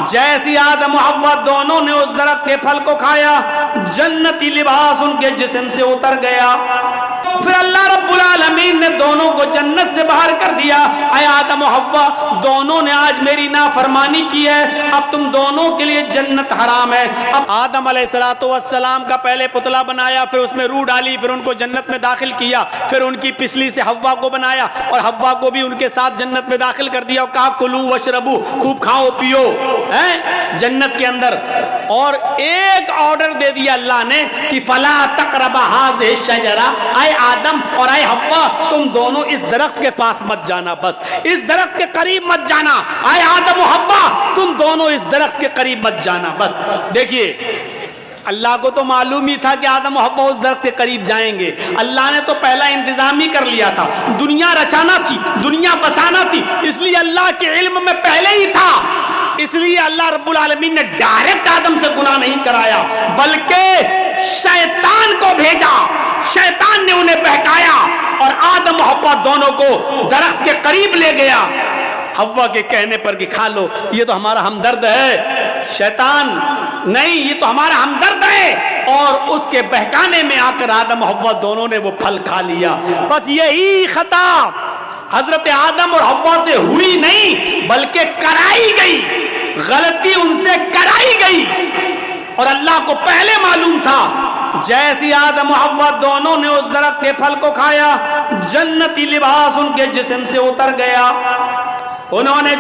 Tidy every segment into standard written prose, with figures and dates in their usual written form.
جیسی آدم و حوا دونوں نے اس درخت کے پھل کو کھایا جنتی لباس ان کے جسم سے اتر گیا. پھر اللہ رب العالمین نے دونوں کو جنت سے باہر کر دیا. اے آدم و حوا دونوں نے آج میری نافرمانی کی ہے, اب تم دونوں کے لیے جنت حرام ہے. اب آدم علیہ السلام کا پہلے پتلا بنایا, پھر اس میں روح ڈالی, پھر ان کو جنت میں داخل کیا, پھر ان کی پسلی سے حوا کو بنایا اور حوا کو بھی ان کے ساتھ جنت میں داخل کر دیا اور کہا کلو وشربو, خوب کھاؤ پیو جنت کے اندر. اور ایک آرڈر دے دیا اللہ نے کہ فلا تقربا هذه الشجرہ, اے آدم اور اے حوا تم دونوں اس درخت کے پاس مت جانا, بس اس درخت کے قریب مت جانا. اے آدم و حوا تم دونوں اس درخت کے قریب مت جانا بس. دیکھیے اللہ کو تو معلوم ہی تھا کہ آدم و حوا اس درخت کے قریب جائیں گے. اللہ نے تو پہلا انتظام ہی کر لیا تھا, دنیا رچانا تھی, دنیا بسانا تھی, اس لیے اللہ کے علم میں پہلے ہی تھا. اس لیے اللہ رب العالمین نے ڈائریکٹ آدم سے گناہ نہیں کرایا بلکہ شیطان کو بھیجا. شیطان نے انہیں بہکایا اور آدم و حوا دونوں کو درخت کے قریب لے گیا حوا کے کہنے پر کہ کھا لو, یہ تو ہمارا ہمدرد ہے. شیطان نہیں, یہ تو ہمارا ہمدرد ہے. اور اس کے بہکانے میں آ کر آدم و حوا دونوں نے وہ پھل کھا لیا. بس یہی خطا حضرت آدم اور حوا سے ہوئی نہیں بلکہ کرائی گئی, غلطی ان سے کرائی گئی. اور اللہ کو پہلے معلوم تھا. جیسی آدم و حوا دونوں نے اس درخت کے پھل کو کھایا جنتی لباس ان کے جسم سے اتر گیا. انہوں نے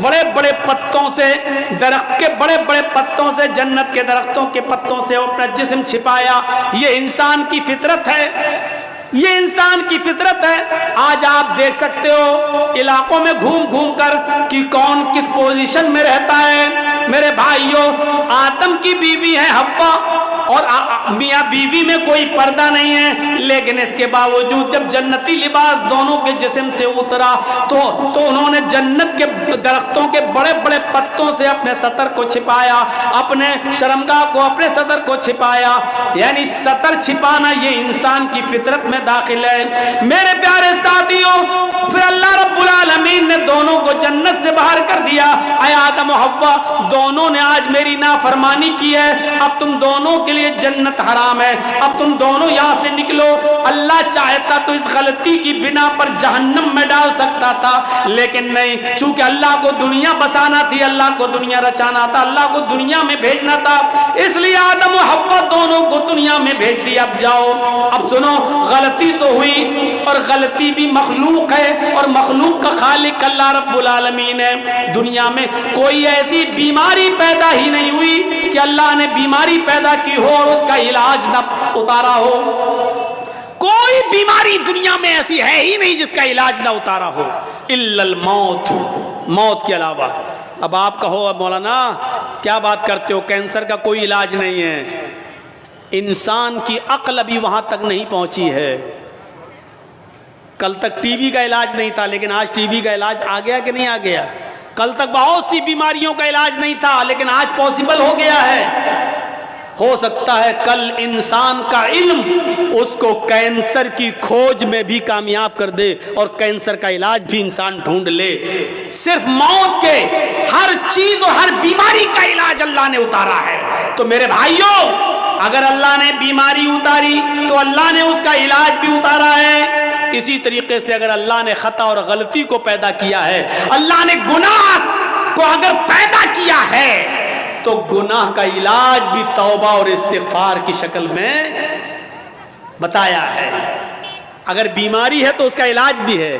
بڑے بڑے پتوں سے, درخت کے بڑے بڑے پتوں سے, جنت کے درختوں کے پتوں سے اپنا جسم چھپایا. یہ انسان کی فطرت ہے, یہ انسان کی فطرت ہے. آج آپ دیکھ سکتے ہو علاقوں میں گھوم گھوم کر کہ کون کس پوزیشن میں رہتا ہے. میرے بھائیوں, آدم کی بیوی ہے حوا اور میاں بیوی میں کوئی پردہ نہیں ہے, لیکن اس کے باوجود جب جنتی لباس دونوں کے جسم سے اترا تو انہوں نے جنت کے درختوں کے بڑے بڑے پتوں سے اپنے سطر کو چھپایا, اپنے شرمگاہ کو, اپنے سطر کو چھپایا. یعنی سطر چھپانا یہ انسان کی فطرت میں داخل ہے. میرے پیارے ساتھیوں, پھر اللہ رب العالمین نے دونوں کو جنت سے باہر کر دیا. اے آدم و حوا دونوں نے آج میری نافرمانی کی ہے, اب تم دونوں کے لیے جنت حرام ہے, اب تم دونوں یہاں سے نکلو. اللہ چاہتا تو اس غلطی کی بنا پر جہنم میں ڈال سکتا تھا, لیکن نہیں, چونکہ اللہ کو دنیا بسانا تھی, اللہ کو دنیا رچانا تھا, اللہ کو دنیا میں بھیجنا تھا, اس لیے آدم و حوا دونوں کو دنیا میں بھیج دیا. اب جاؤ, اب سنو, غلطی تو ہوئی اور غلطی بھی مخلوق ہے اور مخلوق کا خالق اللہ رب العالمین ہے. دنیا میں کوئی ایسی بیماری پیدا ہی نہیں ہوئی کہ اللہ نے بیماری پیدا کی ہو اور اس کا علاج نہ اتارا ہو. کوئی بیماری دنیا میں ایسی ہے ہی نہیں جس کا علاج نہ اتارا ہو الا الموت, موت کے علاوہ. اب آپ کہو مولانا کیا بات کرتے ہو, کینسر کا کوئی علاج نہیں ہے. انسان کی عقل ابھی وہاں تک نہیں پہنچی ہے. کل تک ٹی بی کا علاج نہیں تھا, لیکن آج ٹی بی کا علاج آ گیا کہ نہیں آ گیا. کل تک بہت سی بیماریوں کا علاج نہیں تھا, لیکن آج پاسبل ہو گیا ہے. ہو سکتا ہے کل انسان کا علم اس کو کینسر کی کھوج میں بھی کامیاب کر دے اور کینسر کا علاج بھی انسان ڈھونڈ لے. صرف موت کے ہر چیز اور ہر بیماری کا علاج اللہ نے اتارا ہے. تو میرے بھائیوں, اگر اللہ نے بیماری اتاری تو اللہ نے اس کا علاج بھی اتارا ہے. اسی طریقے سے اگر اللہ نے خطا اور غلطی کو پیدا کیا ہے, اللہ نے گناہ کو اگر پیدا کیا ہے تو گناہ کا علاج بھی توبہ اور استغفار کی شکل میں بتایا ہے. اگر بیماری ہے تو اس کا علاج بھی ہے,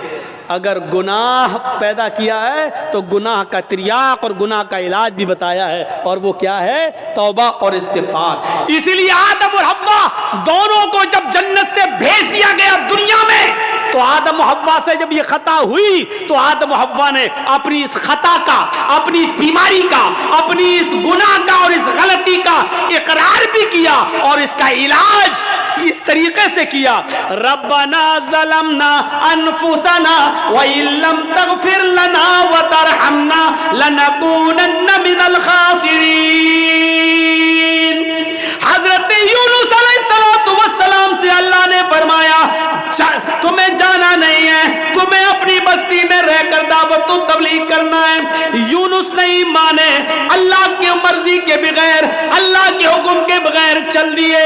اگر گناہ پیدا کیا ہے تو گناہ کا تریاق اور گناہ کا علاج بھی بتایا ہے, اور وہ کیا ہے, توبہ اور استغفار. اسی لیے آدم اور حوا دونوں کو جب جنت سے بھیج دیا گیا دنیا میں, تو آدم و حوا سے جب یہ خطا ہوئی تو آدم و حوا نے اپنی اس خطا کا, اپنی اس بیماری کا, اپنی اس گناہ کا اور اس غلطی کا اقرار بھی کیا اور اس کا علاج اس طریقے سے کیا. ربنا ظلمنا انفسنا وَإِن لَّمْ تَغْفِرْ لَنَا وَتَرْحَمْنَا لَنَكُونَنَّ مِنَ الْخَاسِرِينَ. حضرت یونس علیہ السلام سے اللہ نے فرمایا تمہیں جانا نہیں ہے, تمہیں اپنی بستی میں رہ کر دعوت و تبلیغ کرنا ہے. یونس نہیں مانے, اللہ کی مرضی کے بغیر, اللہ کے حکم کے بغیر چل دیے.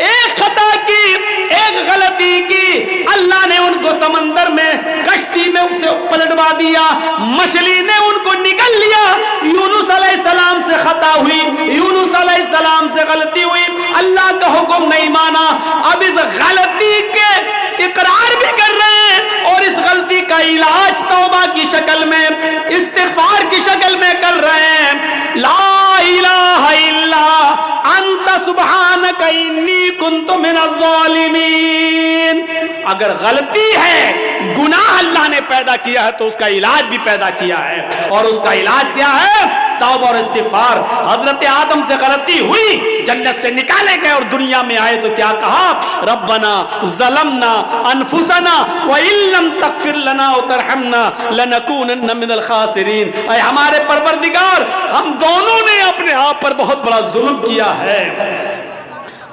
ایک خطا کی, ایک غلطی کی, اللہ نے ان کو سمندر میں کشتی میں اسے پلٹوا دیا, مچھلی نے ان کو نگل لیا. یونس علیہ السلام سے خطا ہوئی, یونس علیہ السلام سے غلطی ہوئی, اللہ کا حکم نہیں مانا. اب اس غلطی کے اقرار بھی کر رہے ہیں اور اس غلطی کا علاج توبہ کی شکل میں, استغفار کی شکل میں کر رہے ہیں. لا الہ الا انت سبحانک انی کنت من الظالمین. اگر غلطی ہے, گناہ اللہ نے پیدا کیا ہے تو اس کا علاج بھی پیدا کیا ہے, اور اس کا علاج کیا ہے؟ توبہ اور استغفار. حضرت آدم سے غلطی ہوئی, جنت سے نکالے گئے اور دنیا میں آئے تو کیا کہا؟ ربنا ظلمنا انفسنا وان لم تغفر لنا وترحمنا لنکونن من الخاسرین. اے ہمارے پروردگار, ہم دونوں نے اپنے آپ پر بہت بڑا ظلم کیا ہے.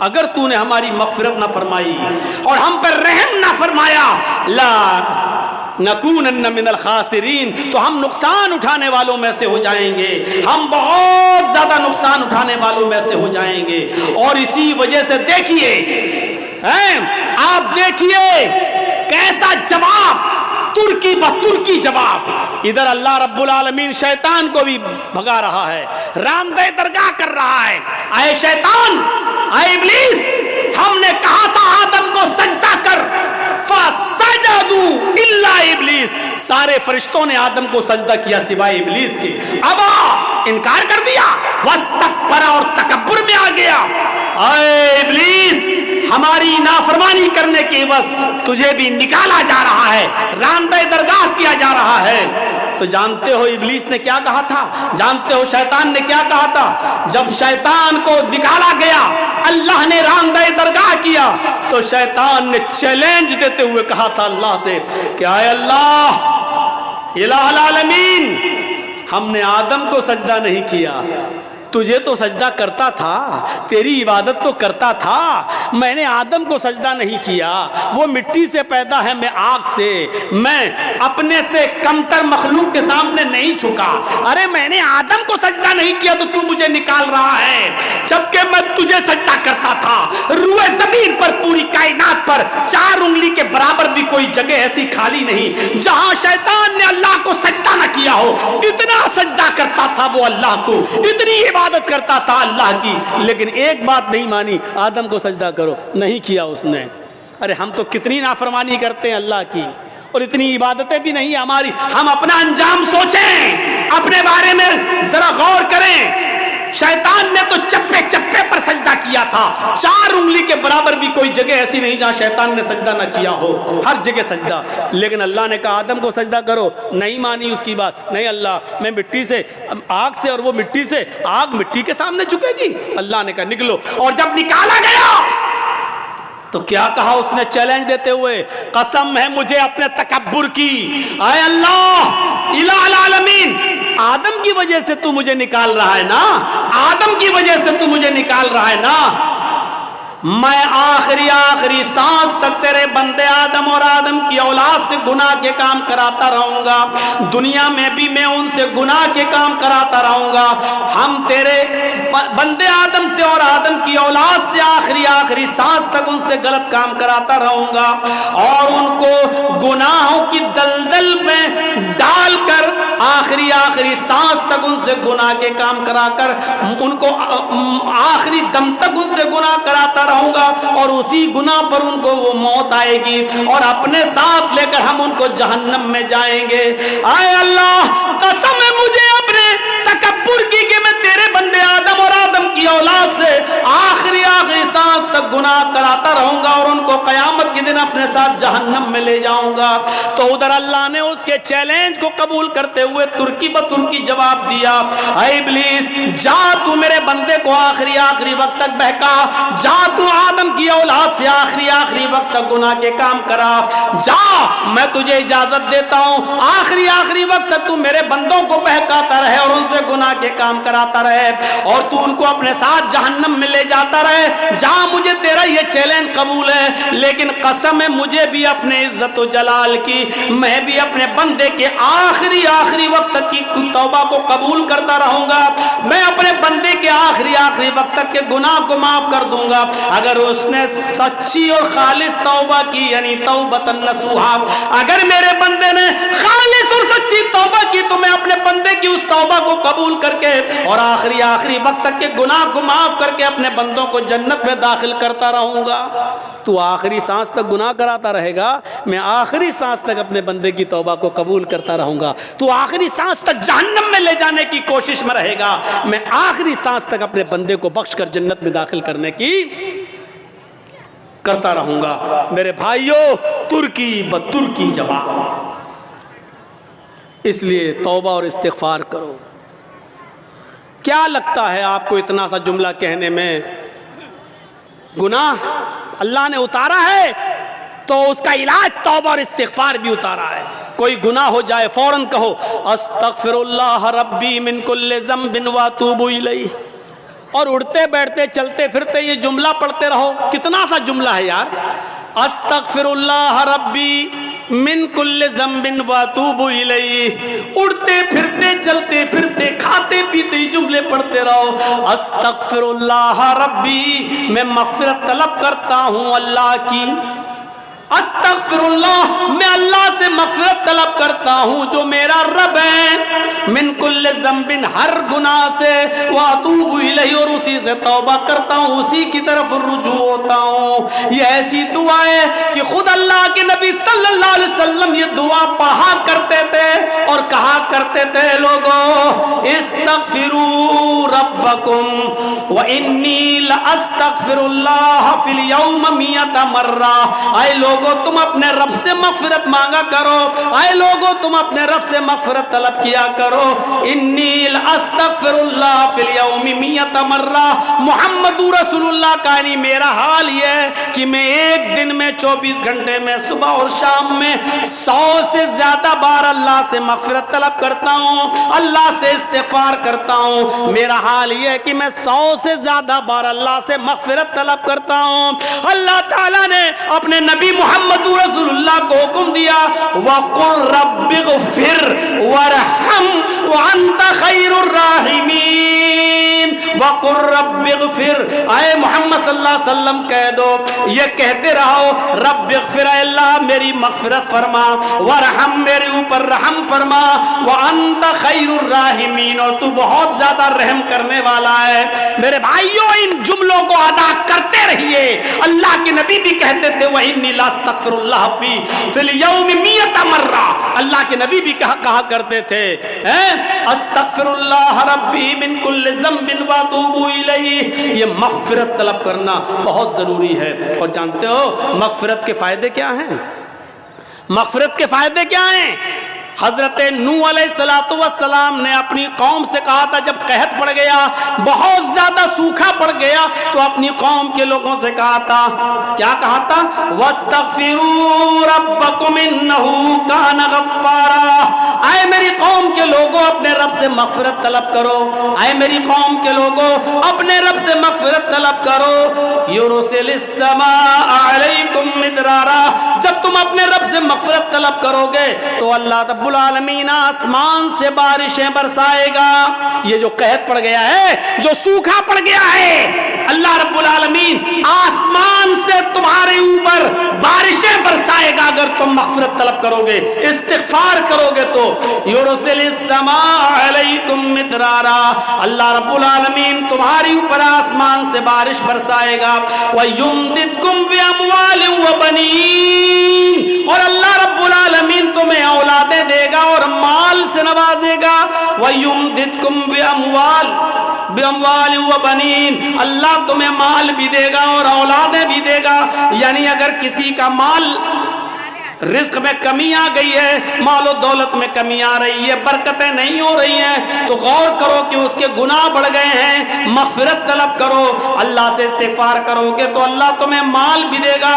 اگر تو نے ہماری مغفرت نہ فرمائی اور ہم پر رحم نہ فرمایا, لا نکونن من الخاسرین, تو ہم نقصان اٹھانے والوں میں سے ہو جائیں گے, ہم بہت زیادہ نقصان اٹھانے والوں میں سے ہو جائیں گے. اور اسی وجہ سے دیکھیے, آپ دیکھیے کیسا جواب, ترکی بترکی جواب. ادھر اللہ رب العالمین شیطان کو بھی بھگا رہا ہے, راندہ درگاہ کر رہا ہے. اے شیطان, اے ابلیس, ہم نے کہا تھا آدم کو سجدہ کر, فسجدوا الا ابلیس, سارے فرشتوں نے آدم کو سجدہ کیا سوائے ابلیس کے. ابا, انکار کر دیا, واستکبر, اور تکبر میں آ گیا. اے ابلیس, ہماری نافرمانی کرنے کے عوض تجھے بھی نکالا جا رہا ہے, راندہ درگاہ کیا جا رہا ہے. تو جانتے ہو ابلیس نے کیا کہا تھا, جانتے ہو شیطان نے کیا کہا تھا؟ جب شیطان کو نکالا گیا, اللہ نے راندہ درگاہ کیا, تو شیطان نے چیلنج دیتے ہوئے کہا تھا اللہ سے کہ اے اللہ الہ العالمین, ہم نے آدم کو سجدہ نہیں کیا, تجھے تو سجدہ کرتا تھا, تیری عبادت تو کرتا تھا, میں نے آدم کو سجدہ نہیں کیا. وہ مٹی سے پیدا ہے, میں آگ سے, میں اپنے سے کمتر مخلوق کے سامنے نہیں جھکا. ارے میں نے آدم کو سجدہ نہیں کیا تو مجھے نکال رہا ہے, جبکہ میں تجھے سجدہ کرتا تھا. روئے زمین پر, پوری کائنات پر 4 انگلی کے برابر بھی کوئی جگہ ایسی خالی نہیں جہاں شیطان نے اللہ کو سجدہ نہ کیا ہو. اتنا سجدہ کرتا تھا وہ اللہ کو, اتنی عبادت کرتا تھا اللہ کی, لیکن ایک بات نہیں مانی, آدم کو سجدہ کرو, نہیں کیا اس نے. ارے ہم تو کتنی نافرمانی کرتے ہیں اللہ کی, اور اتنی عبادتیں بھی نہیں ہماری. ہم اپنا انجام سوچیں, اپنے بارے میں ذرا غور کریں. شیطان نے تو چپے چپے پر سجدہ کیا تھا, 4 انگلی کے برابر بھی کوئی جگہ ایسی نہیں جہاں شیطان نے سجدہ نہ کیا ہو, ہر جگہ سجدہ. لیکن اللہ نے کہا آدم کو سجدہ کرو, نہیں مانی اس کی بات. نہیں اللہ, میں مٹی سے, آگ سے, اور وہ مٹی سے, آگ مٹی کے سامنے جھکے گی. اللہ نے کہا نکلو. اور جب نکالا گیا تو کیا کہا اس نے چیلنج دیتے ہوئے, قسم ہے مجھے اپنے تکبر کی, اے اللہ الہ العالمین, آدم کی وجہ سے تو مجھے نکال رہا ہے نا, آدم کی وجہ سے تو مجھے نکال رہا ہے نا, میں آخری سانس تک تیرے بندے آدم اور آدم کی اولاد سے گناہ کے کام کراتا رہوں گا. دنیا میں بھی میں ان سے گناہ کے کام کراتا رہوں گا. ہم تیرے بندے آدم سے اور آدم کی اولاد سے آخری سانس تک ان سے غلط کام کراتا رہوں گا, اور ان کو گناہوں کی دلدل میں ڈال کر آخری سانس تک ان سے گناہ کے کام کرا کر, ان کو آخری دم تک ان سے گناہ کراتا رہوں گا, اور اسی گناہ پر ان کو وہ موت آئے گی, اور اپنے ساتھ لے کر ہم ان کو جہنم میں جائیں گے. اے اللہ, قسم ہے مجھے اپنے تکبر کی کہ میں تیرے بندے آدم اور آدم کی اولاد سے آخری سانس تک گناہ کراتا رہوں گا, اور ان کو قیامت کے دن اپنے ساتھ جہنم میں لے جاؤں گا. تو ادھر اللہ نے اس کے چیلنج کو قبول کرتے ہوئے ترکی بترکی جواب دیا, اے ابلیس, جا تو میرے بندے کو آخری وقت تک بہکا, جا تو آدم کی اولاد سے آخری وقت تک گناہ کے کام کرا, جا, میں تجھے اجازت دیتا ہوں, آخری وقت تک تو میرے بندوں کو بہکاتا رہے اور ان سے گناہ کے کام کراتا رہے, اور تو ان کو اپنے ساتھ جہنم میں لے جاتا رہے. جا, مجھے تیرا یہ چیلنج قبول ہے, لیکن قسم ہے مجھے بھی اپنے عزت و جلال کی، میں بھی اپنے بندے کے آخری وقت تک کی توبہ کو قبول کرتا رہوں گا، میں اپنے بندے کے آخری وقت تک کے گناہ کو معاف کر دوں گا اگر اس نے سچی اور خالص توبہ کی، یعنی توبۃ نصوحا۔ اگر میرے بندے نے خالص اور سچی توبہ کی تو میں اپنے بندے کی اس توبہ کو قبول کر کے اور آخری وقت تک کے گناہ کو معاف کر کے اپنے بندوں کو جنت میں داخل کرتا رہوں گا۔ تو آخری سانس تک گناہ کراتا رہے گا، میں آخری سانس تک اپنے بندے کی توبہ کو قبول کرتا رہوں گا۔ تو آخری سانس تک جہنم میں لے جانے کی کوشش میں رہے گا، میں آخری سانس تک اپنے بندے کو بخش کر جنت میں داخل کرنے کی کرتا رہوں گا۔ میرے بھائیوں، ترکی بترکی جواب، اس لیے توبہ اور استغفار کرو۔ کیا لگتا ہے آپ کو اتنا سا جملہ کہنے میں؟ گناہ اللہ نے اتارا ہے تو اس کا علاج توبہ اور استغفار بھی اتارا ہے۔ کوئی گناہ ہو جائے فوراً کہو استغفر اللہ ربی من کل ذنب واتوب الیہ، اور اڑتے بیٹھتے چلتے پھرتے یہ جملہ پڑھتے رہو۔ کتنا سا جملہ ہے یار، استغفر اللہ ربی من کل ذنب واتوب الیہ، اڑتے پھرتے چلتے پھرتے کھاتے پیتے جملے پڑھتے رہو۔ استغفر اللہ ربی، میں مغفرت طلب کرتا ہوں اللہ کی، استغفر اللہ، میں اللہ سے مغفرت طلب کرتا ہوں جو میرا رب ہے، من کل ذنب، ہر گناہ سے، واتوب الیہ، اور اسی سے توبہ کرتا ہوں، اسی کی طرف رجوع ہوتا ہوں۔ یہ ایسی دعا ہے کہ خود اللہ کے نبی صلی اللہ علیہ وسلم یہ دعا پڑھا کرتے تھے اور کہا کرتے تھے، لوگوں استغفروا ربکم وانی لاستغفر اللہ فی اليوم 100 مرہ۔ اے لوگوں تم اپنے رب سے مغفرت مانگا کرو، اے لوگوں تم اپنے رب سے مغفرت طلب کیا کرو۔ انی لاستغفر اللہ فی اليوم 100 مرہ، محمد رسول اللہ کا یعنی میرا حال یہ ہے کہ میں ایک دن میں 24 گھنٹے میں صبح اور شام میں 100 سے زیادہ بار اللہ سے مغفرت طلب کرتا ہوں، اللہ سے استغفار کرتا ہوں۔ میرا حال یہ ہے کہ میں 100 سے زیادہ بار اللہ سے مغفرت طلب کرتا ہوں۔ اللہ تعالیٰ نے اپنے نبی محمد رسول اللہ کو حکم دیا، وَقُلْ رَبِّ اغْفِرْ وَارْحَمْ وَأَنْتَ خَيْرُ الرَّاحِمِينَ۔ وَقُلْ رَبِّ اغْفِرْ، اے محمد صلی اللہ علیہ وسلم کہہ دو، یہ کہتے رہو، رب اغفر، اے اللہ میری مغفرت فرما، وارحم، میرے اوپر رحم فرما، وَأَنْتَ خَيْرُ الرَّاحِمِينَ، اور تو بہت زیادہ رحم کرنے والا ہے۔ میرے بھائیوں، ان جملوں کو ادا کرتے رہیے۔ اللہ کے نبی بھی کہتے تھے وَإِنِّي لَأَسْتَغْفِرُ اللَّهَ فِي الْيَوْمِ 100 مرہ، اللہ کے نبی بھی کہا کرتے تھے استغفر اللہ ربی من کل ذنب واتوب الیہ۔ یہ مغفرت طلب کرنا بہت ضروری ہے۔ اور جانتے ہو مغفرت کے فائدے کیا ہیں؟ مغفرت کے فائدے کیا ہیں؟ حضرت نوح علیہ السلام نے اپنی قوم سے کہا تھا، جب قحط پڑ گیا، بہت زیادہ سوکھا پڑ گیا، تو اپنی قوم کے لوگوں سے کہا تھا، کیا کہا تھا؟ وَاسْتَغْفِرُوا رَبَّكُمْ إِنَّهُ كَانَ غَفَّارًا۔ اے میری قوم کے لوگوں اپنے رب سے مغفرت طلب کرو، اے میری قوم کے لوگوں اپنے رب سے مغفرت طلب کرو۔ يُرْسِلِ السَّمَاءَ عَلَيْكُمْ مِدْرَارًا، جب تم اپنے رب سے مغفرت طلب کرو گے تو اللہ رب العالمین آسمان سے بارشیں برسائے گا۔ یہ جو قحط پڑ گیا ہے، جو سوکھا پڑ گیا ہے، اللہ رب العالمین آسمان سے تمہارے اوپر بارشیں برسائے گا اگر تم مغفرت طلب کرو گے، استغفار کرو گے تو۔ یرسل السماء علیکم مدرارا، اللہ رب العالمین تمہاری اوپر آسمان سے بارش برسائے گا۔ وَيُمْدِدْكُمْ بِأَمْوَالٍ وَبَنِينَ، اور اللہ رب العالمین تمہیں اولادیں دے گا اور مال سے نوازے گا۔ وَيُمْدِدْكُمْ بِأَمْوَالٍ وَبَنِينَ، اللہ تمہیں مال بھی دے گا اور اولادیں بھی دے گا۔ یعنی اگر کسی کا مال، رزق میں کمی آ گئی ہے، مال و دولت میں کمی آ رہی ہے، برکتیں نہیں ہو رہی ہیں، تو غور کرو کہ اس کے گناہ بڑھ گئے ہیں، مغفرت طلب کرو، اللہ سے استغفار کرو گے تو اللہ تمہیں مال بھی دے گا،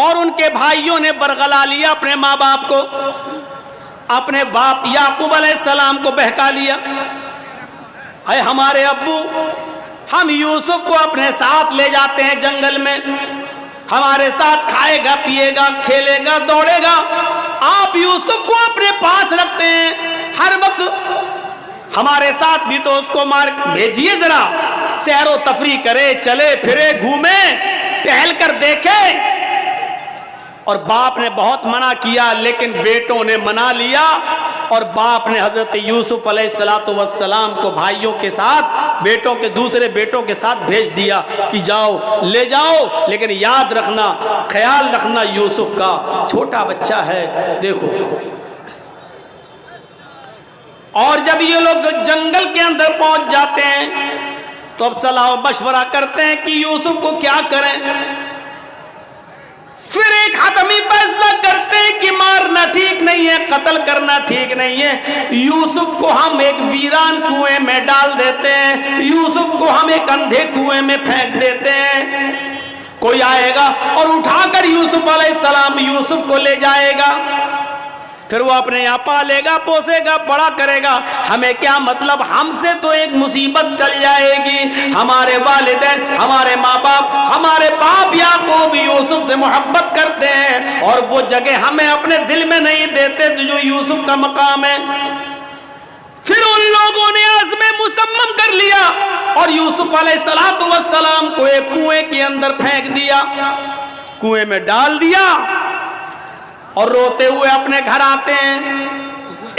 اور ان کے بھائیوں نے برگلا لیا اپنے ماں باپ کو، اپنے باپ یعقوب علیہ السلام کو بہکا لیا، اے ہمارے ابو ہم یوسف کو اپنے ساتھ لے جاتے ہیں جنگل میں، ہمارے ساتھ کھائے گا پیے گا کھیلے گا دوڑے گا، آپ یوسف کو اپنے پاس رکھتے ہیں ہر وقت، ہمارے ساتھ بھی تو اس کو مار بھیجیے، ذرا سیر و تفریح کرے، چلے پھرے گھومے ٹہل کر دیکھے۔ اور باپ نے بہت منع کیا لیکن بیٹوں نے منا لیا، اور باپ نے حضرت یوسف علیہ السلام کو بھائیوں کے ساتھ بیٹوں کے دوسرے بیٹوں کے ساتھ بھیج دیا کہ جاؤ لے جاؤ، لیکن یاد رکھنا خیال رکھنا یوسف کا، چھوٹا بچہ ہے دیکھو۔ اور جب یہ لوگ جنگل کے اندر پہنچ جاتے ہیں تو اب صلاح و مشورہ کرتے ہیں کہ یوسف کو کیا کریں، پھر ایک حتمی فیصلہ کرتے ہیں کہ مارنا ٹھیک نہیں ہے، قتل کرنا ٹھیک نہیں ہے، یوسف کو ہم ایک ویران کنویں میں ڈال دیتے ہیں، یوسف کو ہم ایک اندھے کنویں میں پھینک دیتے ہیں، کوئی آئے گا اور اٹھا کر یوسف علیہ السلام یوسف کو لے جائے گا، پھر وہ اپنے یہاں پالے گا پوسے گا بڑا کرے گا، ہمیں کیا مطلب، ہم سے تو ایک مصیبت ٹل جائے گی، ہمارے والدین ہمارے ماں باپ ہمارے باپ یعقوب یوسف سے محبت کرتے ہیں اور وہ جگہ ہمیں اپنے دل میں نہیں دیتے جو یوسف کا مقام ہے۔ پھر ان لوگوں نے عزم مصمم کر لیا اور یوسف علیہ السلام کو ایک کنویں کے اندر پھینک دیا، کنویں میں ڈال دیا، اور روتے ہوئے اپنے گھر آتے ہیں،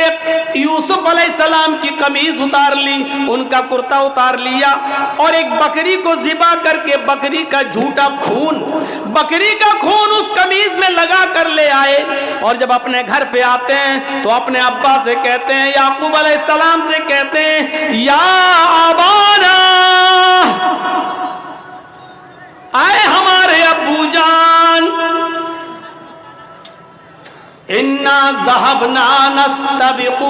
ایک یوسف علیہ السلام کی قمیض اتار لی، ان کا کرتا اتار لیا، اور ایک بکری کو ذبح کر کے بکری کا جھوٹا خون، بکری کا خون اس قمیض میں لگا کر لے آئے، اور جب اپنے گھر پہ آتے ہیں تو اپنے ابا سے کہتے ہیں، یعقوب علیہ السلام سے کہتے ہیں، یا ابانا، اے ہمارے ابو جان، انا ذهبنا نستبق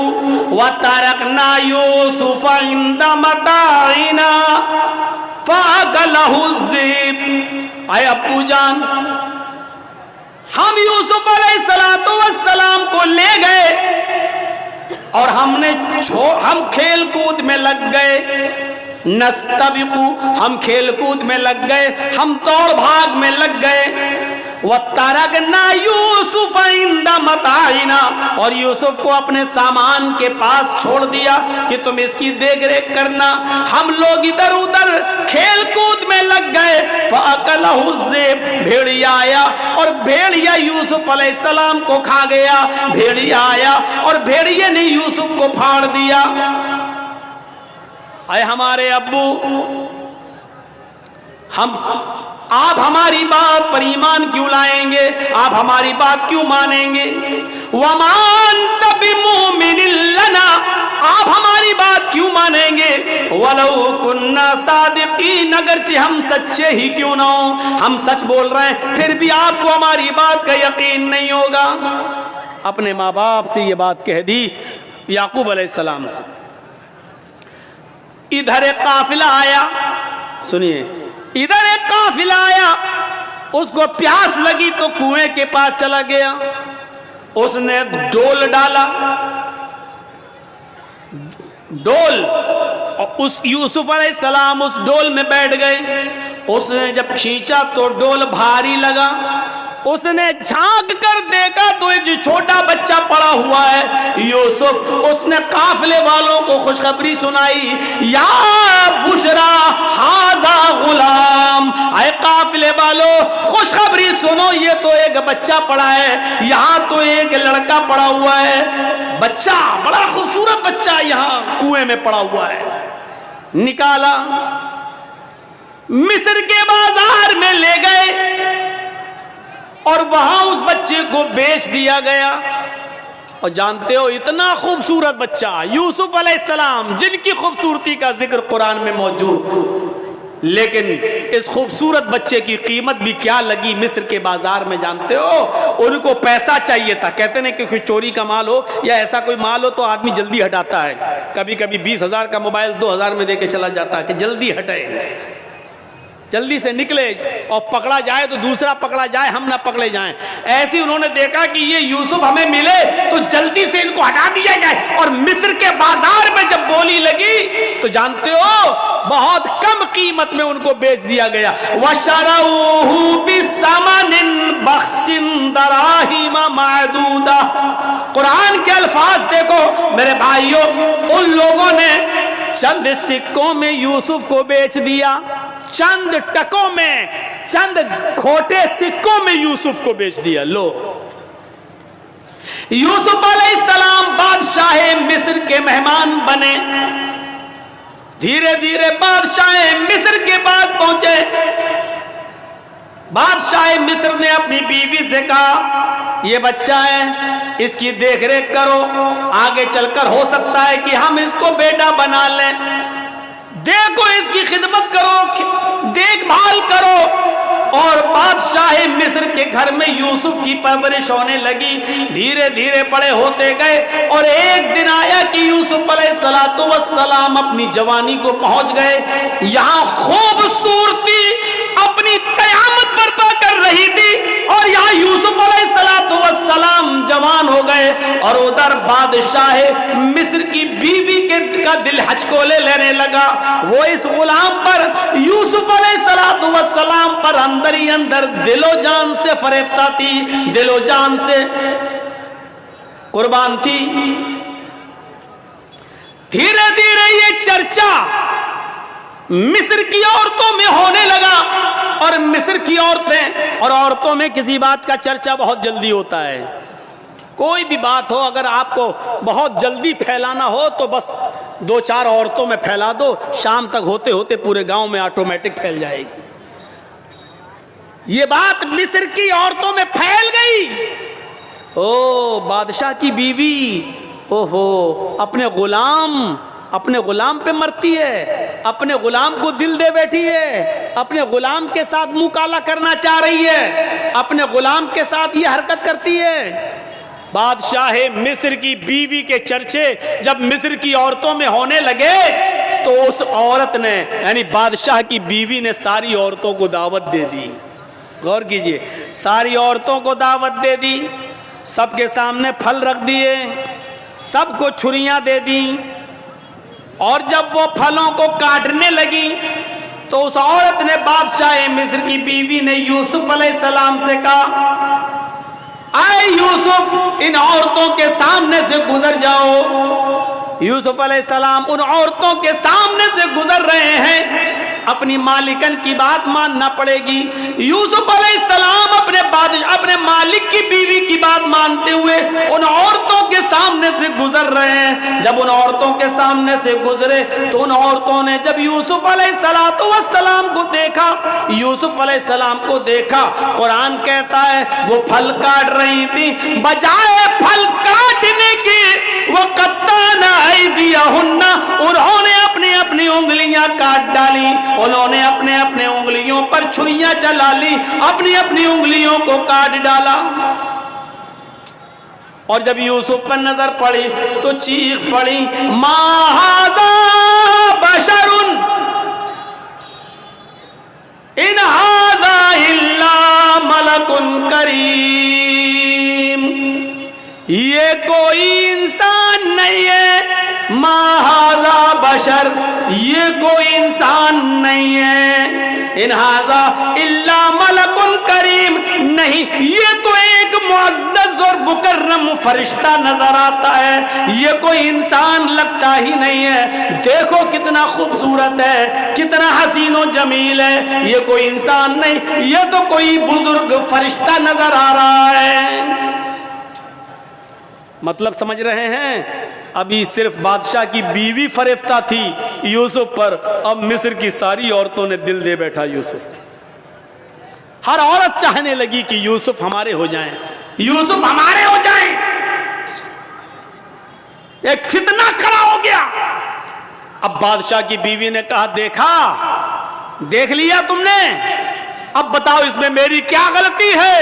وتركنا يوسف عند متاعنا فاكله الذئب، اے ابو جان ہم یوسف علیہ السلام کو لے گئے اور ہم کھیل کود میں لگ گئے، نستبق ہم کھیل کود میں لگ گئے، ہم دوڑ بھاگ میں لگ گئے، وَتَرَكْنَا يُوسُفَ عِنْدَ مَتَاعِنَا، اور یوسف کو اپنے سامان کے پاس چھوڑ دیا کہ تم اس کی دیکھ ریکھ کرنا، ہم لوگ ادھر ادھر کھیل کود میں لگ گئے، فَأَكَلَهُ الذِّئْبُ، بھیڑیا آیا اور بھیڑیا یوسف علیہ السلام کو کھا گیا، بھیڑیا آیا اور بھیڑیے نے یوسف کو پھاڑ دیا۔ اے ہمارے ابو، آپ ہماری بات پر ایمان کیوں لائیں گے، آپ ہماری بات کیوں مانیں گے، وَمَا أَنْتَ بِمُؤْمِنٍ لَنَا، آپ ہماری بات کیوں مانیں گے، وَلَوْ كُنَّا صَادِقِينَ، اگرچہ ہم سچے ہی کیوں نہ ہوں، ہم سچ بول رہے ہیں پھر بھی آپ کو ہماری بات کا یقین نہیں ہوگا۔ اپنے ماں باپ سے یہ بات کہہ دی یعقوب علیہ السلام سے۔ ادھر ایک قافلہ آیا، سنیے، ادھر ایک قافلہ آیا، اس کو پیاس لگی تو کنویں کے پاس چلا گیا، اس نے ڈول ڈالا، ڈول، اور اس یوسف علیہ السلام اس ڈول میں بیٹھ گئے، اس نے جب کھینچا تو ڈول بھاری لگا، اس نے جھانک کر دیکھا تو ایک چھوٹا بچہ پڑا ہوا ہے یوسف، اس نے قافلے والوں کو خوشخبری سنائی، یا بشرا ھذا غلام، اے قافلے والوں خوشخبری سنو، یہ تو ایک بچہ پڑا ہے، یہاں تو ایک لڑکا پڑا ہوا ہے، بچہ بڑا خوبصورت بچہ یہاں کنویں میں پڑا ہوا ہے، نکالا، مصر کے بازار میں لے گئے اور وہاں اس بچے کو بیچ دیا گیا۔ اور جانتے ہو اتنا خوبصورت بچہ یوسف علیہ السلام، جن کی خوبصورتی کا ذکر قرآن میں موجود، لیکن اس خوبصورت بچے کی قیمت بھی کیا لگی مصر کے بازار میں، جانتے ہو ان کو پیسہ چاہیے تھا، کہتے ہیں کہ کوئی چوری کا مال ہو یا ایسا کوئی مال ہو تو آدمی جلدی ہٹاتا ہے، کبھی کبھی 20,000 کا موبائل 2,000 میں دے کے چلا جاتا ہے کہ جلدی ہٹے، جلدی سے نکلے اور پکڑا جائے تو دوسرا پکڑا جائے، ہم نہ پکڑے جائیں۔ ایسی انہوں نے دیکھا کہ یہ یوسف ہمیں ملے تو جلدی سے ان کو ہٹا دیا جائے، اور مصر کے بازار میں جب بولی لگی تو جانتے ہو بہت کم قیمت میں ان کو بیچ دیا گیا۔ وَشَرَوْهُ بِثَمَنٍ بَخْسٍ دَرَاهِمَ مَعْدُودَةٍ۔ قرآن کے الفاظ دیکھو میرے بھائیوں، ان لوگوں نے چند سکوں میں یوسف کو بیچ دیا، چند ٹکوں میں، چند کھوٹے سکوں میں یوسف کو بیچ دیا۔ لو، یوسف علیہ السلام بادشاہ مصر کے مہمان بنے، دھیرے دھیرے بادشاہ مصر کے پاس پہنچے۔ بادشاہ مصر نے اپنی بیوی سے کہا یہ بچہ ہے، اس کی دیکھ ریکھ کرو، آگے چل کر ہو سکتا ہے کہ ہم اس کو بیٹا بنا لیں، دیکھو اس کی خدمت کرو، دیکھ بھال کرو۔ اور بادشاہ مصر کے گھر میں یوسف کی پرورش ہونے لگی، دھیرے دھیرے بڑے ہوتے گئے، اور ایک دن آیا کہ یوسف علیہ السلام اپنی جوانی کو پہنچ گئے۔ یہاں خوبصورتی اپنی قیامت برپا کر رہی تھی، اور یہاں یوسف علیہ السلام جوان ہو گئے، اور ادھر بادشاہ مصر کی بیوی کا دل ہچکولے لینے لگا۔ وہ اس غلام پر، یوسف علیہ السلام پر اندر ہی اندر دل و جان سے فریفتہ تھی، دل و جان سے قربان تھی۔ دھیرے دھیرے یہ چرچا مصر کی عورتوں میں ہونے لگا، اور مصر کی عورتیں، اور عورتوں میں کسی بات کا چرچا بہت جلدی ہوتا ہے۔ کوئی بھی بات ہو اگر آپ کو بہت جلدی پھیلانا ہو تو بس دو چار عورتوں میں پھیلا دو، شام تک ہوتے ہوتے پورے گاؤں میں آٹومیٹک پھیل جائے گی۔ یہ بات مصر کی عورتوں میں پھیل گئی۔ او بادشاہ کی بیوی، اوہو، اپنے غلام پہ مرتی ہے، اپنے غلام کو دل دے بیٹھی ہے، اپنے غلام کے ساتھ منہ کالا کرنا چاہ رہی ہے، اپنے غلام کے ساتھ یہ حرکت کرتی ہے۔ بادشاہ مصر کی بیوی کے چرچے جب مصر کی عورتوں میں ہونے لگے تو اس عورت نے، یعنی بادشاہ کی بیوی نے ساری عورتوں کو دعوت دے دی۔ غور کیجئے، ساری عورتوں کو دعوت دے دی، سب کے سامنے پھل رکھ دیے، سب کو چھریاں دے دی، اور جب وہ پھلوں کو کاٹنے لگی تو اس عورت نے بادشاہ مصر کی بیوی نے یوسف علیہ السلام سے کہا اے یوسف ان عورتوں کے سامنے سے گزر جاؤ۔ یوسف علیہ السلام ان عورتوں کے سامنے سے گزر رہے ہیں، اپنی مالکن کی بات ماننا پڑے گی۔ یوسف علیہ السلام اپنے مالک کی بیوی کی بات مانتے ہوئے ان عورتوں کے سامنے سے گزر رہے ہیں۔ جب ان عورتوں کے سامنے سے گزرے تو ان عورتوں نے جب یوسف علیہ السلام کو دیکھا، یوسف علیہ السلام کو دیکھا، قرآن کہتا ہے وہ پھل کاٹ رہی تھی، بجائے پھل کاٹنے کی وَقَطَّعْنَ أَيْدِيَهُنَّ، انہوں نے اپنی اپنی انگلیاں کاٹ ڈالی، انہوں نے اپنے اپنے انگلیوں پر چھریاں چلا لی، اپنی اپنی انگلیوں کو کاٹ ڈالا۔ اور جب یوسف پر نظر پڑی تو چیخ پڑی ما ھذا بشر ان ھذا الا ملک کریم، یہ کوئی انسان نہیں ہے، ما ھذا بشر، یہ کوئی انسان نہیں ہے، ان ھذا الا ملک کریم، نہیں یہ تو ایک معزز اور مکرم فرشتہ نظر آتا ہے، یہ کوئی انسان لگتا ہی نہیں ہے، دیکھو کتنا خوبصورت ہے، کتنا حسین و جمیل ہے، یہ کوئی انسان نہیں، یہ تو کوئی بزرگ فرشتہ نظر آ رہا ہے۔ مطلب سمجھ رہے ہیں؟ ابھی صرف بادشاہ کی بیوی فریفتہ تھی یوسف پر، اب مصر کی ساری عورتوں نے دل دے بیٹھا یوسف۔ ہر عورت چاہنے لگی کہ یوسف ہمارے ہو جائیں، یوسف ہمارے ہو جائیں۔ ایک فتنہ کھڑا ہو گیا۔ اب بادشاہ کی بیوی نے کہا دیکھا، دیکھ لیا تم نے، اب بتاؤ اس میں میری کیا غلطی ہے؟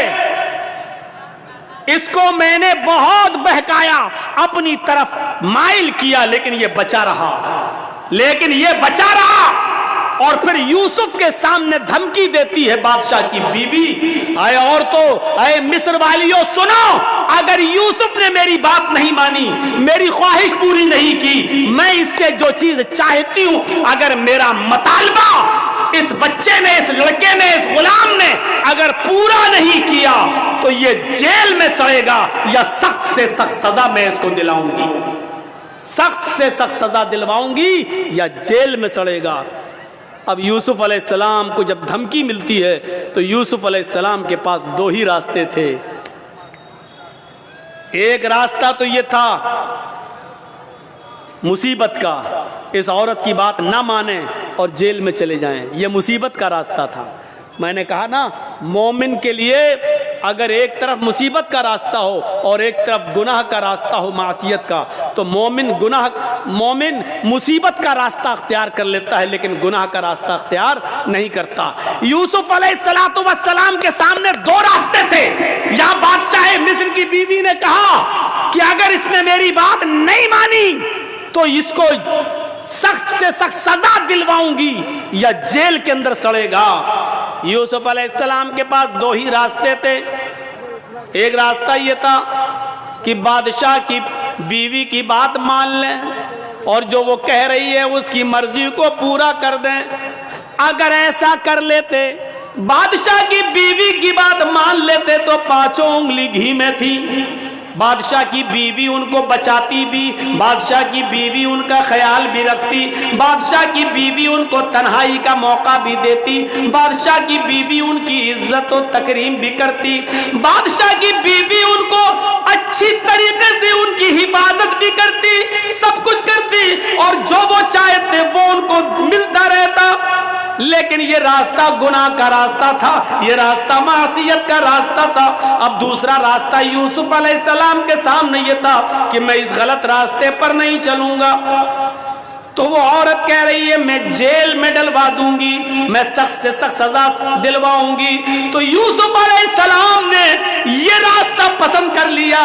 اس کو میں نے بہت بہکایا، اپنی طرف مائل کیا، لیکن یہ بچا رہا، اور پھر یوسف کے سامنے دھمکی دیتی ہے بادشاہ کی بیوی، اے عورتوں، اے مصر والیوں سنو، اگر یوسف نے میری بات نہیں مانی، میری خواہش پوری نہیں کی، میں اس سے جو چیز چاہتی ہوں، اگر میرا مطالبہ اس بچے نے، اس لڑکے نے، اس غلام نے اگر پورا نہیں کیا تو یہ جیل میں سڑے گا یا سخت سے سخت سزا میں اس کو دلاؤں گی، سخت سے سخت سزا دلواؤں گی یا جیل میں سڑے گا۔ اب یوسف علیہ السلام کو جب دھمکی ملتی ہے تو یوسف علیہ السلام کے پاس دو ہی راستے تھے۔ ایک راستہ تو یہ تھا مصیبت کا، اس عورت کی بات نہ مانیں اور جیل میں چلے جائیں، یہ مصیبت کا راستہ تھا۔ میں نے کہا نا، مومن کے لیے اگر ایک طرف مصیبت کا راستہ ہو اور ایک طرف گناہ کا راستہ ہو، معصیت کا، تو مومن مصیبت کا راستہ اختیار کر لیتا ہے لیکن گناہ کا راستہ اختیار نہیں کرتا۔ یوسف علیہ السلام کے سامنے دو راستے تھے۔ یا بادشاہ مصر کی بیوی نے کہا کہ اگر اس نے میری بات نہیں مانی تو اس کو سخت سے سخت سزا دلواؤں گی یا جیل کے اندر سڑے گا۔ یوسف علیہ السلام کے پاس دو ہی راستے تھے۔ ایک راستہ یہ تھا کہ بادشاہ کی بیوی کی بات مان لیں اور جو وہ کہہ رہی ہے اس کی مرضی کو پورا کر دیں۔ اگر ایسا کر لیتے، بادشاہ کی بیوی کی بات مان لیتے تو پانچوں انگلی گھی میں تھی۔ بادشاہ کی بیوی ان کو بچاتی بھی، بادشاہ کی بیوی ان کا خیال بھی رکھتی، بادشاہ کی بیوی ان کو تنہائی کا موقع بھی دیتی، بادشاہ کی بیوی ان کی عزت و تکریم بھی کرتی، بادشاہ کی بیوی ان کو اچھی طریقے سے ان کی حفاظت بھی کرتی، سب کچھ کرتی اور جو وہ چاہتے وہ ان کو ملتا رہتا۔ لیکن یہ راستہ گناہ کا راستہ تھا، یہ راستہ معصیت کا راستہ تھا۔ اب دوسرا راستہ یوسف علیہ السلام کے سامنے یہ تھا کہ میں اس غلط راستے پر نہیں چلوں گا۔ تو وہ عورت کہہ رہی ہے میں جیل میں ڈلوا دوں گی، میں سخت سے سخت سزا دلواؤں گی۔ تو یوسف علیہ السلام نے یہ راستہ پسند کر لیا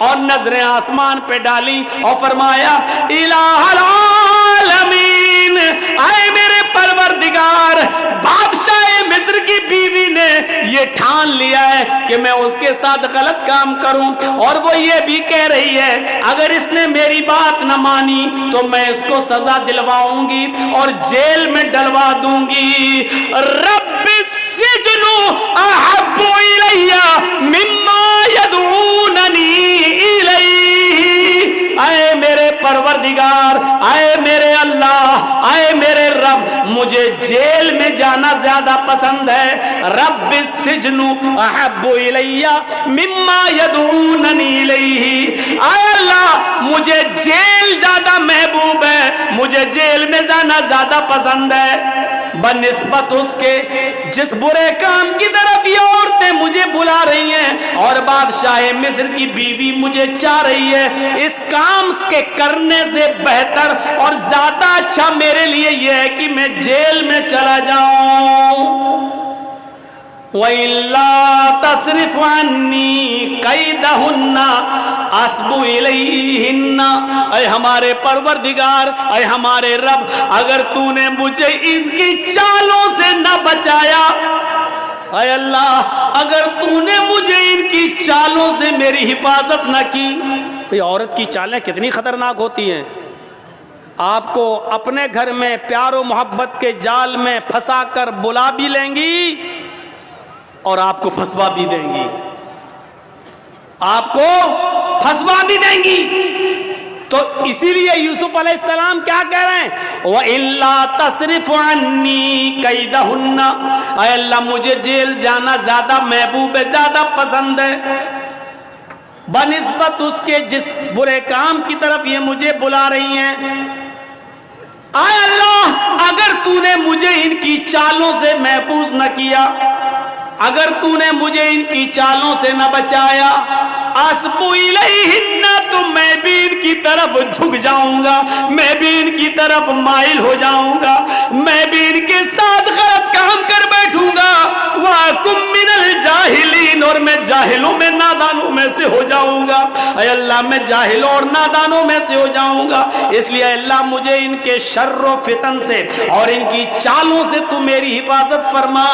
اور نظریں آسمان پہ ڈالی اور فرمایا الہ العالمین، اے میرے پروردگار، بادشاہ مصر کی بیوی نے یہ ٹھان لیا ہے کہ میں اس کے ساتھ غلط کام کروں، اور وہ یہ بھی کہہ رہی ہے اگر اس نے میری بات نہ مانی تو میں اس کو سزا دلواؤں گی اور جیل میں ڈلوا دوں گی۔ رب السجن احب الی مما یدعوننی الیہ، اے میرے پروردگار، اے میرے اللہ، اے میرے رب، مجھے جیل میں جانا زیادہ پسند ہے۔ رب السجن احب الی مما یدعوننی الیہ، اے اللہ مجھے جیل زیادہ محبوب ہے، مجھے جیل میں جانا زیادہ پسند ہے بنسبت اس کے جس برے کام کی طرف یہ عورتیں مجھے بلا رہی ہیں اور بادشاہ مصر کی بیوی مجھے چاہ رہی ہے۔ اس کام کے کرنے سے بہتر اور زیادہ اچھا میرے لیے یہ ہے کہ میں جیل میں چلا جاؤں۔ وَإِلَّا تَصْرِفْ عَنِّي كَيْدَهُنَّ أَصْبُ إِلَيْهِنَّ، اے ہمارے پروردگار، اے ہمارے رب، اگر تو نے مجھے ان کی چالوں سے نہ بچایا، اے اللہ اگر تو نے مجھے ان کی چالوں سے میری حفاظت نہ کی۔ یہ عورت کی چالیں کتنی خطرناک ہوتی ہیں، آپ کو اپنے گھر میں پیار و محبت کے جال میں پھنسا کر بلا بھی لیں گی اور آپ کو پھنسوا بھی دیں گی، آپ کو پھنسوا بھی دیں گی۔ تو اسی لیے یوسف علیہ السلام کیا کہہ رہے ہیں، وَإِلَّا تَصْرِفْ عَنِّي كَيْدَهُنَّ، اے اللہ مجھے جیل جانا زیادہ محبوب ہے، زیادہ پسند ہے بنسبت اس کے جس برے کام کی طرف یہ مجھے بلا رہی ہیں۔ اے اللہ اگر تو نے مجھے ان کی چالوں سے محفوظ نہ کیا، اگر تو نے مجھے ان کی چالوں سے نہ بچایا، اسبو الیہن، تو میں بھی ان کی طرف جھک جاؤں گا، میں بھی ان کی طرف مائل ہو جاؤں گا، میں بھی ان کے ساتھ غلط کام کر بیٹھوں گا، وَأَكُن مِّنَ الْجَاهِلِينَ، اور میں جاہلوں میں نادان نادانوں میں سے ہو جاؤں گا، اے اللہ میں جاہلوں اور نادانوں میں سے ہو جاؤں گا، اس لیے اللہ مجھے ان کے شر و فتن سے اور ان کی چالوں سے تو میری حفاظت فرما۔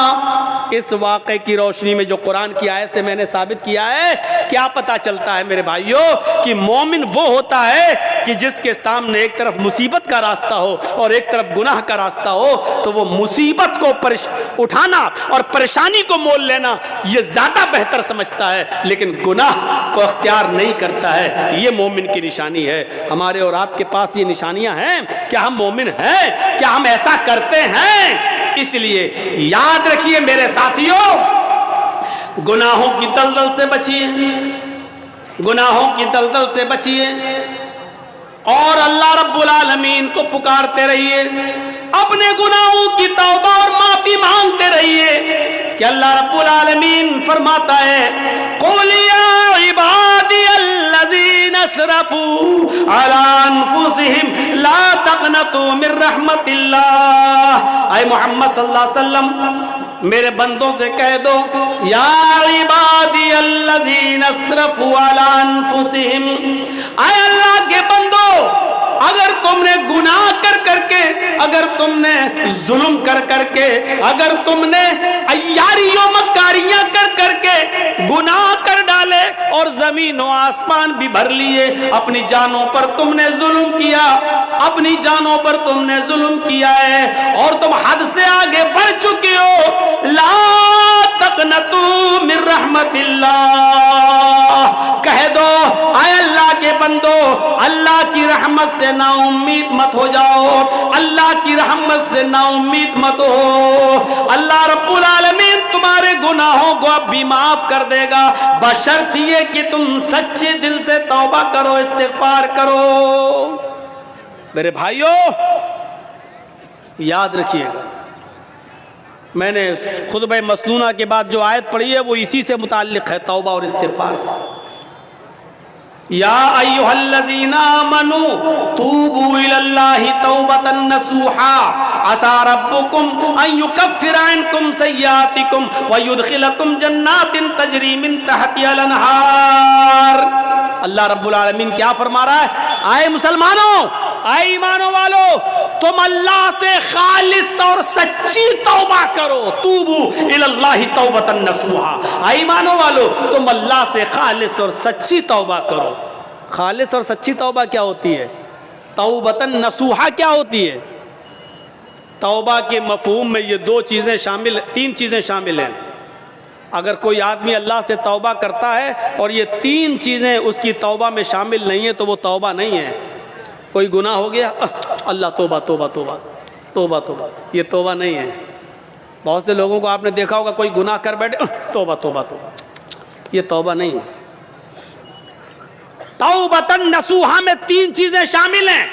اس واقعے کی روشنی میں جو قرآن کی آیت سے میں نے ثابت کیا ہے، کیا پتہ چلتا ہے میرے بھائیوں کہ مومن وہ ہوتا ہے کہ جس کے سامنے ایک طرف مصیبت کا راستہ ہو اور ایک طرف گناہ کا راستہ ہو تو وہ مصیبت کو اٹھانا اور پریشانی کو مول لینا یہ زیادہ بہتر سمجھتا ہے، لیکن گناہ کو اختیار نہیں کرتا ہے۔ یہ مومن کی نشانی ہے۔ ہمارے اور آپ کے پاس یہ نشانیاں ہیں؟ کیا ہم مومن ہیں؟ کیا ہم ایسا کرتے ہیں؟ اس لیے یاد رکھیے میرے ساتھیوں، گناہوں کی دلدل سے بچیے، گناہوں کی دلدل سے بچیے اور اللہ رب العالمین کو پکارتے رہیے، اپنے گناہوں کی توبہ اور معافی مانگتے رہیے کہ اللہ رب العالمین فرماتا ہے قُلْ يَا عِبَادِيَ الَّذِينَ اسْرَفُوا عَلَىٰ أَنفُسِهِمْ لَا تَقْنَطُوا مِن رَحْمَتِ اللَّهِ۔ اے محمد صلی اللہ علیہ وسلم میرے بندوں سے کہہ دو یا عبادی الذین اسرفوا علی انفسہم، اے اللہ کے بندو اگر تم نے گناہ کر کے، اگر تم نے ظلم کر کے، اگر تم نے عیاریوں مکاریاں کر کے گناہ کر ڈالے اور زمین و آسمان بھی بھر لیے، اپنی جانوں پر تم نے ظلم کیا، اپنی جانوں پر تم نے ظلم کیا ہے اور تم حد سے آگے بڑھ چکے ہو، لا تقنطوا من رحمت اللہ، کہہ دو اے اللہ کے بندو اللہ کی رحمت سے نا امید مت ہو جاؤ، اللہ کی رحمت سے نا امید مت ہو، اللہ رب العالمین تمہارے گناہوں کو اب بھی معاف کر دے گا، بشرط یہ کہ تم سچے دل سے توبہ کرو، استغفار کرو۔ میرے بھائیوں یاد رکھیے گا، میں نے خطبہ مسنونہ کے بعد جو آیت پڑھی ہے وہ اسی سے متعلق ہے، توبہ اور استغفار سے۔ یا ایھا الذین آمنوا توبوا الی اللہ توبۃ نصوحا عسى ربکم ان یکفر عنکم سیئاتکم ویدخلکم جنات تجری من تحتها الانہار۔ اللہ رب العالمین کیا فرما رہا ہے؟ آئے مسلمانوں، آئے ایمانوں والو، تم اللہ سے خالص اور سچی توبہ کرو، توبوا الی اللہ توبۃ نصوحا، آئے ایمانوں والو تم اللہ سے خالص اور سچی توبہ کرو۔ خالص اور سچی توبہ کیا ہوتی ہے؟ توبۃ نصوحا کیا ہوتی ہے؟ توبہ کے مفہوم میں یہ تین چیزیں شامل ہیں۔ اگر کوئی آدمی اللہ سے توبہ کرتا ہے اور یہ تین چیزیں اس کی توبہ میں شامل نہیں ہیں تو وہ توبہ نہیں ہے۔ کوئی گناہ ہو گیا، اللہ توبہ توبہ توبہ توبہ توبہ، یہ توبہ نہیں ہے۔ بہت سے لوگوں کو آپ نے دیکھا ہوگا کوئی گناہ کر بیٹھے، توبہ توبہ توبہ، یہ توبہ نہیں ہے۔ توبۃ نصوحا میں تین چیزیں شامل ہیں۔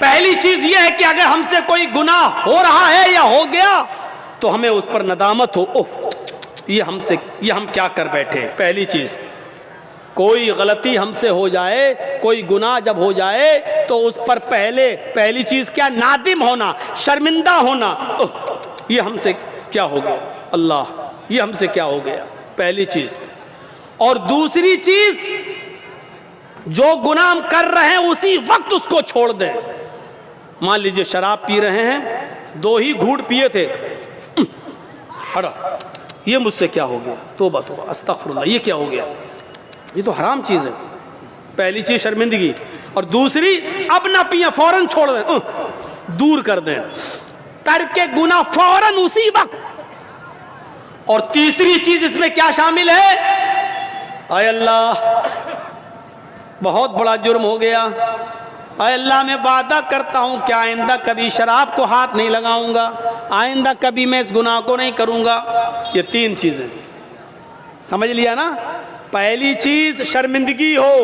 پہلی چیز یہ ہے کہ اگر ہم سے کوئی گناہ ہو رہا ہے یا ہو گیا تو ہمیں اس پر ندامت ہو، یہ ہم کیا کر بیٹھے۔ پہلی چیز، کوئی غلطی ہم سے ہو جائے، کوئی گناہ جب ہو جائے تو اس پر پہلی چیز کیا؟ نادم ہونا، شرمندہ ہونا، یہ ہم سے کیا ہو گیا، اللہ یہ ہم سے کیا ہو گیا، پہلی چیز۔ اور دوسری چیز، جو گناہ ہم کر رہے ہیں اسی وقت اس کو چھوڑ دیں۔ مان لیجئے شراب پی رہے ہیں، 2 ہی گھونٹ پیے تھے، ہٹا، یہ مجھ سے کیا ہو گیا، توبہ توبہ استغفر اللہ، یہ کیا ہو گیا، یہ تو حرام چیز ہے۔ پہلی چیز شرمندگی، اور دوسری اب نہ پیئیں، فوراً چھوڑ دیں، دور کر دیں، ترک گناہ فوراً اسی وقت۔ اور تیسری چیز اس میں کیا شامل ہے؟ اے اللہ بہت بڑا جرم ہو گیا، اے اللہ میں وعدہ کرتا ہوں کہ آئندہ کبھی شراب کو ہاتھ نہیں لگاؤں گا، آئندہ کبھی میں اس گناہ کو نہیں کروں گا۔ یہ 3 چیزیں سمجھ لیا نا؟ پہلی چیز شرمندگی ہو،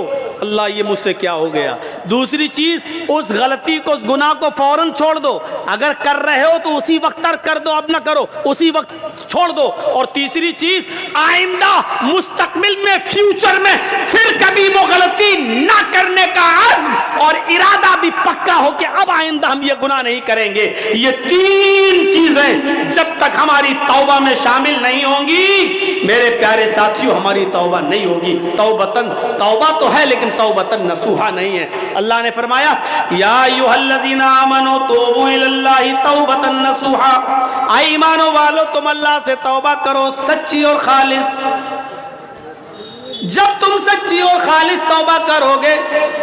اللہ یہ مجھ سے کیا ہو گیا۔ دوسری چیز، اس غلطی کو، اس گناہ کو فوراً چھوڑ دو، اگر کر رہے ہو تو اسی وقت ترک کر دو، اب نہ کرو، اسی وقت چھوڑ دو۔ اور تیسری چیز، آئندہ مستقبل میں، فیوچر میں پھر کبھی وہ غلطی نہ کرنے کا عزم اور ارادہ بھی پکا ہو کہ اب آئندہ ہم یہ گناہ نہیں کریں گے۔ یہ 3 چیزیں جب تک ہماری توبہ میں شامل نہیں ہوں گی، میرے پیارے ساتھیوں ہماری توبہ نہیں ہوگی۔ توبہ تو ہے لیکن توبتن نصوحا نہیں ہے۔ اللہ نے فرمایا یا ایھا الذین آمنوا توبوا الی اللہ توبتن نصوحا، اے ایمانو والو تم اللہ سے توبہ کرو سچی اور خالص۔ جب تم سچی اور خالص توبہ کرو گے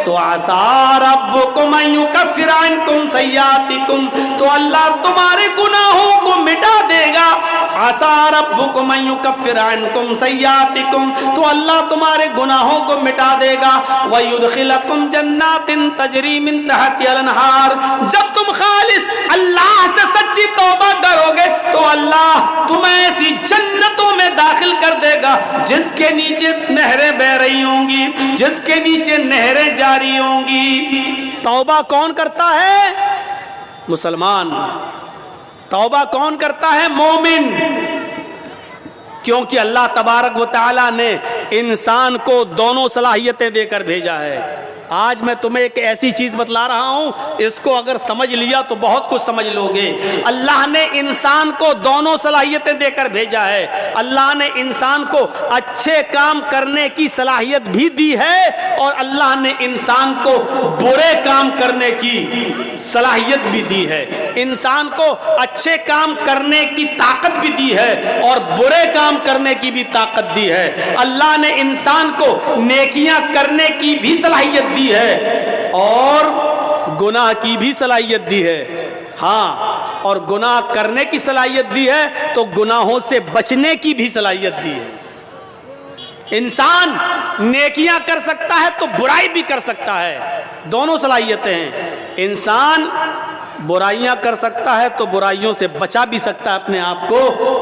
تو عسیٰ ربکم ان یکفر عنکم سیئاتکم، تو اللہ تمہارے گناہوں کو مٹا دے گا۔ عسیٰ ربکم ان یکفر عنکم سیئاتکم، تو اللہ تمہارے گناہوں کو مٹا دے گا۔ ویدخلکم جنات تجری من تحتہا الانہار، جب تم خالص اللہ سے سچی توبہ کرو گے تو اللہ تمہیں ایسی جنتوں میں داخل کر دے گا جس کے نیچے نہریں بہ رہی ہوں گی، جس کے نیچے نہریں جاری ہوں گی۔ توبہ کون کرتا ہے؟ مسلمان۔ توبہ کون کرتا ہے؟ مومن۔ کیونکہ اللہ تبارک و تعالی نے انسان کو دونوں صلاحیتیں دے کر بھیجا ہے۔ آج میں تمہیں ایک ایسی چیز بتلا رہا ہوں، اس کو اگر سمجھ لیا تو بہت کچھ سمجھ لو گے۔ اللہ نے انسان کو دونوں صلاحیتیں دے کر بھیجا ہے۔ اللہ نے انسان کو اچھے کام کرنے کی صلاحیت بھی دی ہے اور اللہ نے انسان کو برے کام کرنے کی صلاحیت بھی دی ہے۔ انسان کو اچھے کام کرنے کی طاقت بھی دی ہے اور برے کام کرنے کی بھی طاقت دی ہے۔ اللہ نے انسان کو نیکیاں کرنے کی بھی صلاحیت دی ہے اور گناہ کی بھی صلاحیت دی ہے۔ ہاں، اور گناہ کرنے کی صلاحیت دی ہے تو گناہوں سے بچنے کی بھی صلاحیت دی ہے۔ انسان نیکیاں کر سکتا ہے تو برائی بھی کر سکتا ہے، دونوں صلاحیتیں ہیں۔ انسان برائیاں کر سکتا ہے تو برائیوں سے بچا بھی سکتا ہے اپنے آپ کو۔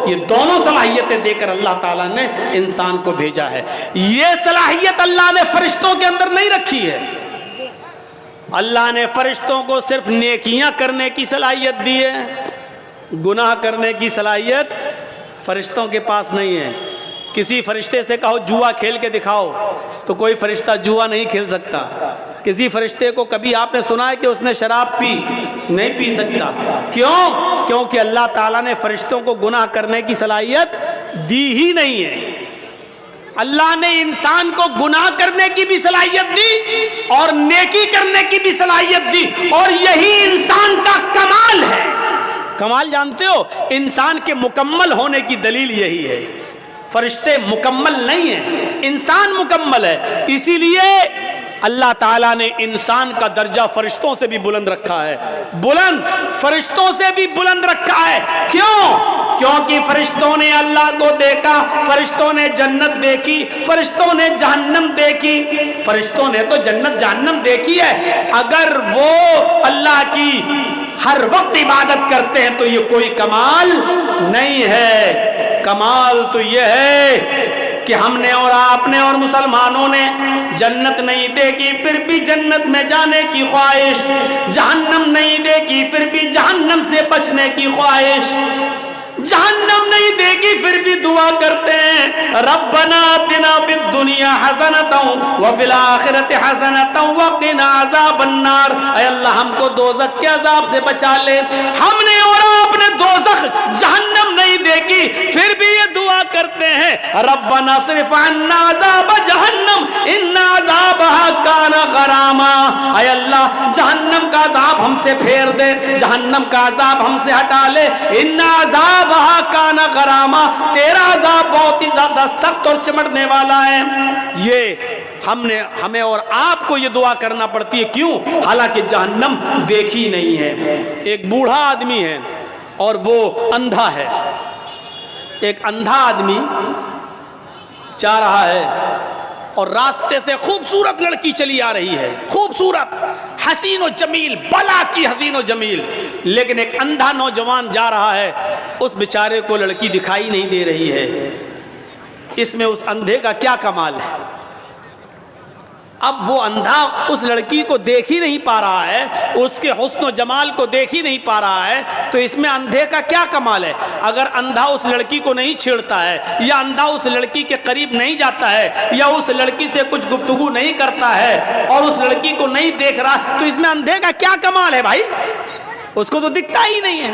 یہ دونوں صلاحیتیں دے کر اللہ تعالیٰ نے انسان کو بھیجا ہے۔ یہ صلاحیت اللہ نے فرشتوں کے اندر نہیں رکھی ہے۔ اللہ نے فرشتوں کو صرف نیکیاں کرنے کی صلاحیت دی ہے، گناہ کرنے کی صلاحیت فرشتوں کے پاس نہیں ہے۔ کسی فرشتے سے کہو جوا کھیل کے دکھاؤ تو کوئی فرشتہ جوا نہیں کھیل سکتا۔ کسی فرشتے کو کبھی آپ نے سنا ہے کہ اس نے شراب پی؟ نہیں پی سکتا۔ کیوں؟ کیونکہ اللہ تعالیٰ نے فرشتوں کو گناہ کرنے کی صلاحیت دی ہی نہیں ہے۔ اللہ نے انسان کو گناہ کرنے کی بھی صلاحیت دی اور نیکی کرنے کی بھی صلاحیت دی، اور یہی انسان کا کمال ہے۔ کمال جانتے ہو؟ انسان کے مکمل ہونے کی دلیل یہی ہے۔ فرشتے مکمل نہیں ہیں، انسان مکمل ہے۔ اسی لیے اللہ تعالیٰ نے انسان کا درجہ فرشتوں سے بھی بلند رکھا ہے، بلند، فرشتوں سے بھی بلند رکھا ہے۔ کیوں؟ کیونکہ فرشتوں نے اللہ کو دیکھا، فرشتوں نے جنت دیکھی، فرشتوں نے جہنم دیکھی۔ فرشتوں نے تو جنت جہنم دیکھی ہے۔ اگر وہ اللہ کی ہر وقت عبادت کرتے ہیں تو یہ کوئی کمال نہیں ہے۔ کمال تو یہ ہے کہ ہم نے اور آپ نے اور مسلمانوں نے جنت نہیں دیکھی پھر بھی جنت میں جانے کی خواہش، جہنم نہیں دیکھی پھر بھی جہنم سے بچنے کی خواہش، جہنم نہیں دیکھی پھر بھی دعا کرتے ہیں ربنا آتنا فی الدنیا حسنۃ وفی الآخرۃ حسنۃ وقنا عذاب النار، اے اللہ ہم کو دوزخ کے عذاب سے بچا لے۔ ہم نے اور آپ نے دوزخ جہنم نہیں دیکھی پھر بھی یہ دعا کرتے ہیں ربنا اصرف عنا عذاب جہنم ان عذابها کان غراما، اے اللہ جہنم کا عذاب ہم سے پھیر دے، جہنم کا عذاب ہم سے ہٹا لے۔ ان عذاب کانا غراما، تیرا عذاب بہت ہی زیادہ سخت اور چمٹنے والا ہے۔ یہ ہمیں اور آپ کو یہ دعا کرنا پڑتی ہے۔ کیوں؟ حالانکہ جہنم دیکھی نہیں ہے۔ ایک بوڑھا آدمی ہے اور وہ اندھا ہے۔ ایک اندھا آدمی جا رہا ہے اور راستے سے خوبصورت لڑکی چلی آ رہی ہے، خوبصورت، حسین و جمیل، بلا کی حسین و جمیل، لیکن ایک اندھا نوجوان جا رہا ہے، اس بیچارے کو لڑکی دکھائی نہیں دے رہی ہے۔ اس میں اس اندھے کا کیا کمال ہے؟ اب وہ اندھا اس لڑکی کو دیکھ ہی نہیں پا رہا ہے، اس کے حسن و جمال کو دیکھ ہی نہیں پا رہا ہے، تو اس میں اندھے کا کیا کمال ہے؟ اگر اندھا اس لڑکی کو نہیں چھیڑتا ہے یا اندھا اس لڑکی کے قریب نہیں جاتا ہے یا اس لڑکی سے کچھ گفتگو نہیں کرتا ہے اور اس لڑکی کو نہیں دیکھ رہا، تو اس میں اندھے کا کیا کمال ہے بھائی؟ اس کو تو دکھتا ہی نہیں ہے۔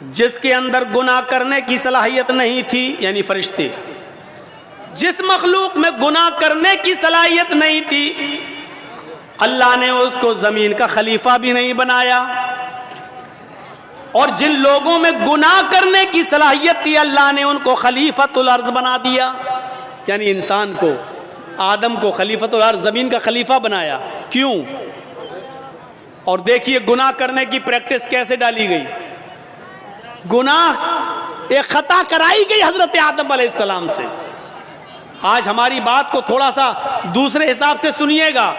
جس کے اندر گناہ کرنے کی صلاحیت نہیں تھی، یعنی فرشتے، جس مخلوق میں گناہ کرنے کی صلاحیت نہیں تھی، اللہ نے اس کو زمین کا خلیفہ بھی نہیں بنایا، اور جن لوگوں میں گناہ کرنے کی صلاحیت تھی اللہ نے ان کو خلیفۃ الارض بنا دیا، یعنی انسان کو، آدم کو خلیفۃ الارض، زمین کا خلیفہ بنایا۔ کیوں؟ اور دیکھیے گناہ کرنے کی پریکٹس کیسے ڈالی گئی۔ گناہ ایک خطا کرائی گئی حضرت آدم علیہ السلام سے۔ آج ہماری بات کو تھوڑا سا دوسرے حساب سے سنیے گا۔